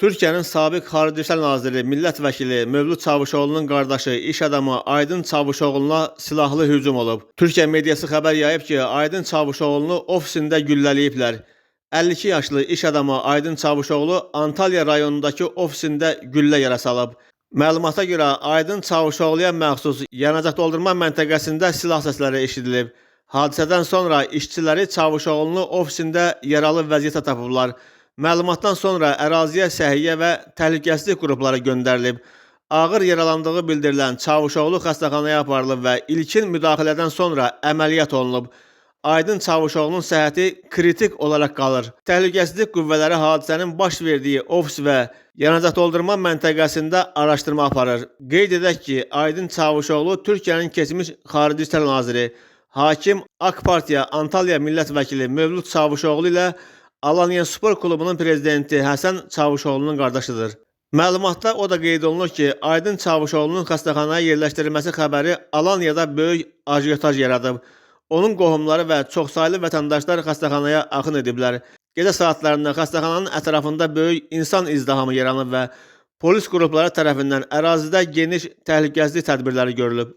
Türkiyənin sabiq Xarici İşlər Naziri, millət vəkili Mövlud Çavuşoğlu'nun qardaşı, iş adamı Aydın Çavuşoğlu'na silahlı hücum olub. Türkiyə mediası xəbər yayıb ki, Aydın Çavuşoğlu'nu ofisində güllələyiblər. 52 yaşlı iş adamı Aydın Çavuşoğlu Antalya rayonundakı ofisində güllə yara salıb. Məlumata görə Aydın Çavuşoğlu'ya məxsus yanacaq doldurma məntəqəsində silah səsləri eşidilib. Hadisədən sonra işçiləri Çavuşoğlu'nu ofisində yaralı vəziyyətə tapıblar. Məlumatdan sonra əraziyə səhiyyə və təhlükəsizlik qrupları göndərilib. Ağır yaralandığı bildirilən Çavuşoğlu xəstəxanaya aparılıb və ilkin müdaxilədən sonra əməliyyat olunub. Aydın Çavuşoğlu'nun səhhəti kritik olaraq qalır. Təhlükəsizlik qüvvələri hadisənin baş verdiyi ofis və yanacaq doldurma məntəqəsində araşdırma aparır. Qeyd edək ki, Aydın Çavuşoğlu Türkiyənin keçmiş Xarici İşlər Naziri, hakim AK Partiya Antalya millət vəkili Mövlud Çavuşoğlu ilə Alanya Spor Klubunun prezidenti Həsən Çavuşoğlu'nun qardaşıdır. Məlumatda o da qeyd olunur ki, Aydın Çavuşoğlu'nun xəstəxanaya yerləşdirilməsi xəbəri Alanyada böyük ajiotaj yaradıb. Onun qohumları və çoxsaylı vətəndaşlar xəstəxanaya axın ediblər. Gecə saatlarında xəstəxananın ətrafında böyük insan izdihamı yaranıb və polis qrupları tərəfindən ərazidə geniş təhlükəsizlik tədbirləri görülüb.